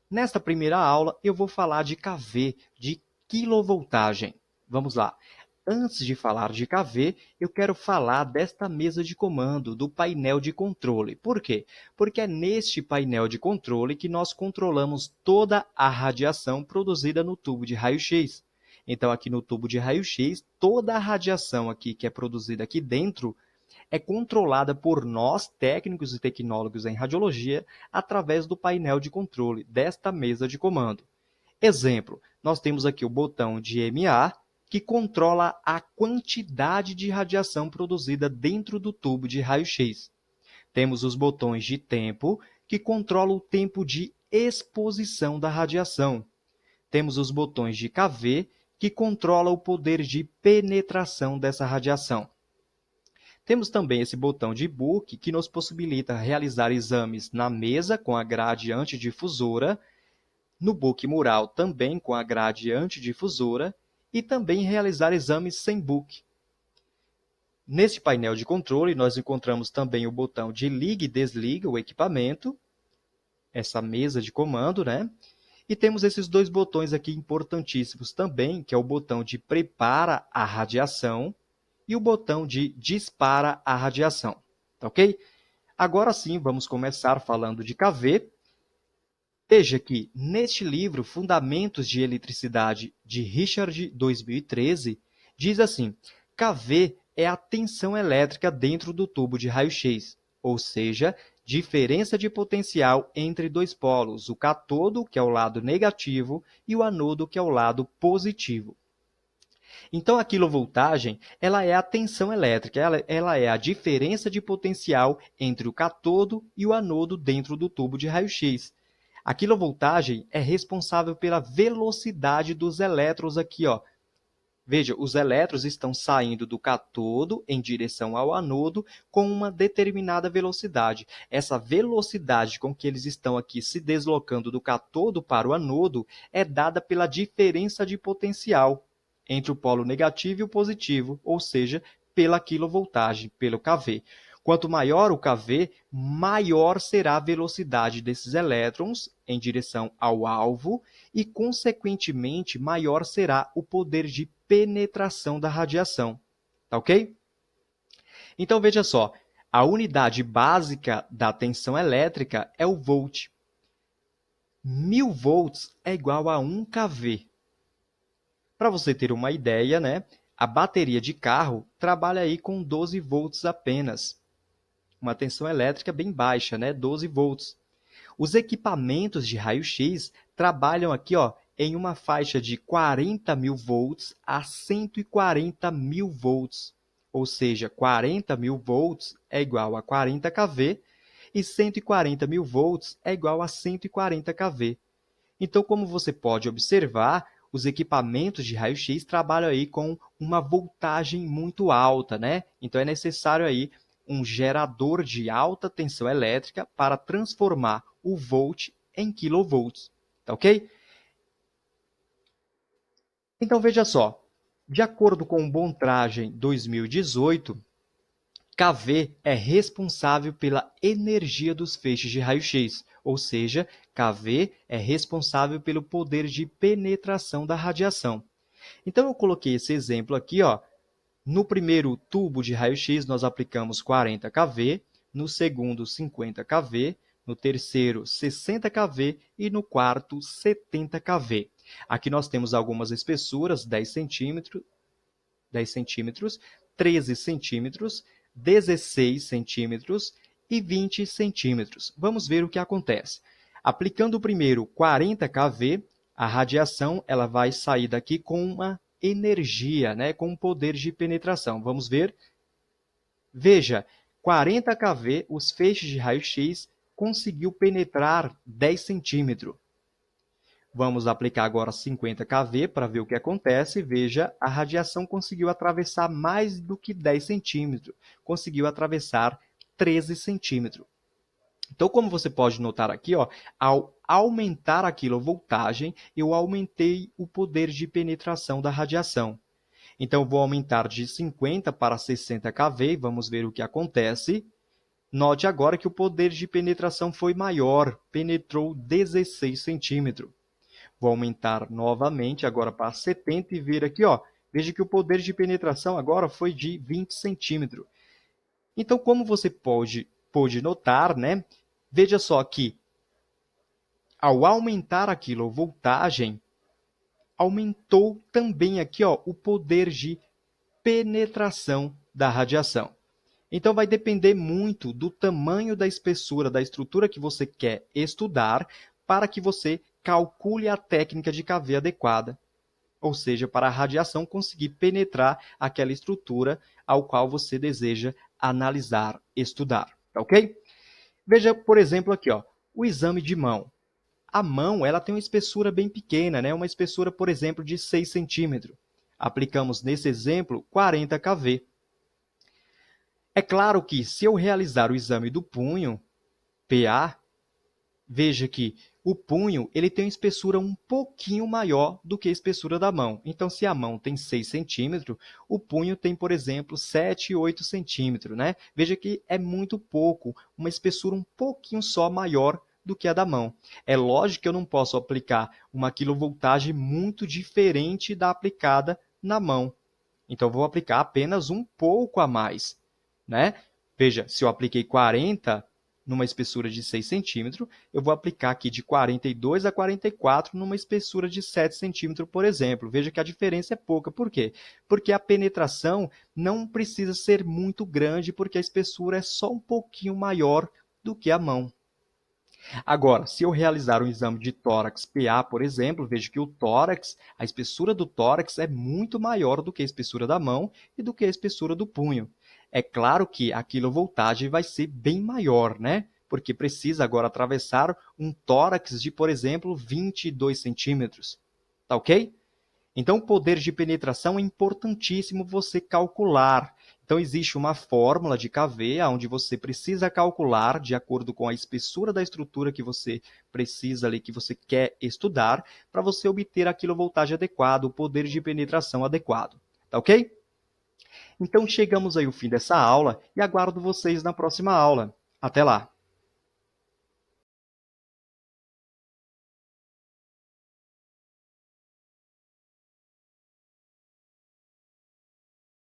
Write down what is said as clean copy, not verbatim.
Nesta primeira aula, eu vou falar de kV, de quilovoltagem. Vamos lá. Antes de falar de kV, eu quero falar desta mesa de comando, do painel de controle. Por quê? Porque é neste painel de controle que nós controlamos toda a radiação produzida no tubo de raio-x. Então, aqui no tubo de raio-x, toda a radiação aqui que é produzida aqui dentro é controlada por nós, técnicos e tecnólogos em radiologia, através do painel de controle desta mesa de comando. Exemplo, nós temos aqui o botão de MA, que controla a quantidade de radiação produzida dentro do tubo de raio-x. Temos os botões de tempo, que controlam o tempo de exposição da radiação. Temos os botões de kV, que controla o poder de penetração dessa radiação. Temos também esse botão de book, que nos possibilita realizar exames na mesa com a grade antidifusora, no book mural também com a grade antidifusora e também realizar exames sem book. Nesse painel de controle, nós encontramos também o botão de liga e desliga o equipamento, essa mesa de comando, né? E temos esses dois botões aqui importantíssimos também, que é o botão de prepara a radiação e o botão de dispara a radiação, tá ok? Agora sim, vamos começar falando de kV. Veja que, neste livro, Fundamentos de Eletricidade, de Richard, 2013, diz assim, kV é a tensão elétrica dentro do tubo de raio-x, ou seja, diferença de potencial entre dois polos, o catodo, que é o lado negativo, e o anodo, que é o lado positivo. Então, a quilovoltagem ela é a tensão elétrica, ela é a diferença de potencial entre o catodo e o anodo dentro do tubo de raio-x. A quilovoltagem é responsável pela velocidade dos elétrons aqui, ó. Veja, os elétrons estão saindo do catodo em direção ao anodo com uma determinada velocidade. Essa velocidade com que eles estão aqui se deslocando do catodo para o anodo é dada pela diferença de potencial entre o polo negativo e o positivo, ou seja, pela quilovoltagem, pelo kV. Quanto maior o kV, maior será a velocidade desses elétrons em direção ao alvo e, consequentemente, maior será o poder de penetração da radiação. Tá ok? Então, veja só, a unidade básica da tensão elétrica é o volt. 1000 volts é igual a 1 kV. Para você ter uma ideia, né, a bateria de carro trabalha aí com 12 volts apenas. Uma tensão elétrica bem baixa, né, 12 volts. Os equipamentos de raio-x trabalham aqui, ó, em uma faixa de 40.000 volts a 140.000 volts. Ou seja, 40.000 volts é igual a 40 kV e 140.000 volts é igual a 140 kV. Então, como você pode observar, os equipamentos de raio-x trabalham aí com uma voltagem muito alta, né? Então, é necessário aí um gerador de alta tensão elétrica para transformar o volt em quilovolts, tá ok? Então, veja só, de acordo com o Bontragen 2018, kV é responsável pela energia dos feixes de raio-x, ou seja, kV é responsável pelo poder de penetração da radiação. Então, eu coloquei esse exemplo aqui, ó. No primeiro tubo de raio-x, nós aplicamos 40 kV, no segundo, 50 kV, no terceiro, 60 kV e no quarto, 70 kV. Aqui nós temos algumas espessuras, 10 centímetros, 13 centímetros, 16 centímetros e 20 centímetros. Vamos ver o que acontece. Aplicando o primeiro 40 kV, a radiação ela vai sair daqui com uma energia, né, com um poder de penetração. Vamos ver? Veja, 40 kV, os feixes de raio-x conseguiu penetrar 10 centímetros. Vamos aplicar agora 50 kV para ver o que acontece. Veja, a radiação conseguiu atravessar mais do que 10 centímetros, conseguiu atravessar 13 centímetros. Então, como você pode notar aqui, ó, ao aumentar a quilovoltagem, eu aumentei o poder de penetração da radiação. Então, vou aumentar de 50 para 60 kV, vamos ver o que acontece. Note agora que o poder de penetração foi maior, penetrou 16 centímetros. Vou aumentar novamente agora para 70 e ver aqui, ó. Veja que o poder de penetração agora foi de 20 centímetros. Então, como você pode notar, né? Veja só que ao aumentar a quilovoltagem, aumentou também aqui, ó, o poder de penetração da radiação. Então, vai depender muito do tamanho da espessura da estrutura que você quer estudar para que você calcule a técnica de KV adequada, ou seja, para a radiação conseguir penetrar aquela estrutura ao qual você deseja analisar, estudar, tá ok? Veja, por exemplo, aqui, ó, o exame de mão. A mão ela tem uma espessura bem pequena, né? Uma espessura, por exemplo, de 6 centímetros. Aplicamos nesse exemplo 40 kV. É claro que se eu realizar o exame do punho, PA, veja que o punho ele tem uma espessura um pouquinho maior do que a espessura da mão. Então, se a mão tem 6 centímetros, o punho tem, por exemplo, 7, 8 centímetros. Né? Veja que é muito pouco, uma espessura um pouquinho só maior do que a da mão. É lógico que eu não posso aplicar uma quilovoltagem muito diferente da aplicada na mão. Então, vou aplicar apenas um pouco a mais. Né? Veja, se eu apliquei 40 numa espessura de 6 centímetros, eu vou aplicar aqui de 42 a 44 numa espessura de 7 centímetros, por exemplo. Veja que a diferença é pouca. Por quê? Porque a penetração não precisa ser muito grande, porque a espessura é só um pouquinho maior do que a mão. Agora, se eu realizar um exame de tórax PA, por exemplo, vejo que o tórax, a espessura do tórax é muito maior do que a espessura da mão e do que a espessura do punho. É claro que a quilovoltagem vai ser bem maior, né? Porque precisa agora atravessar um tórax de, por exemplo, 22 centímetros. Tá ok? Então, o poder de penetração é importantíssimo você calcular. Então, existe uma fórmula de KV, onde você precisa calcular, de acordo com a espessura da estrutura que você precisa ali, que você quer estudar, para você obter a quilovoltagem adequada, o poder de penetração adequado. Tá ok? Então, chegamos aí ao fim dessa aula e aguardo vocês na próxima aula. Até lá!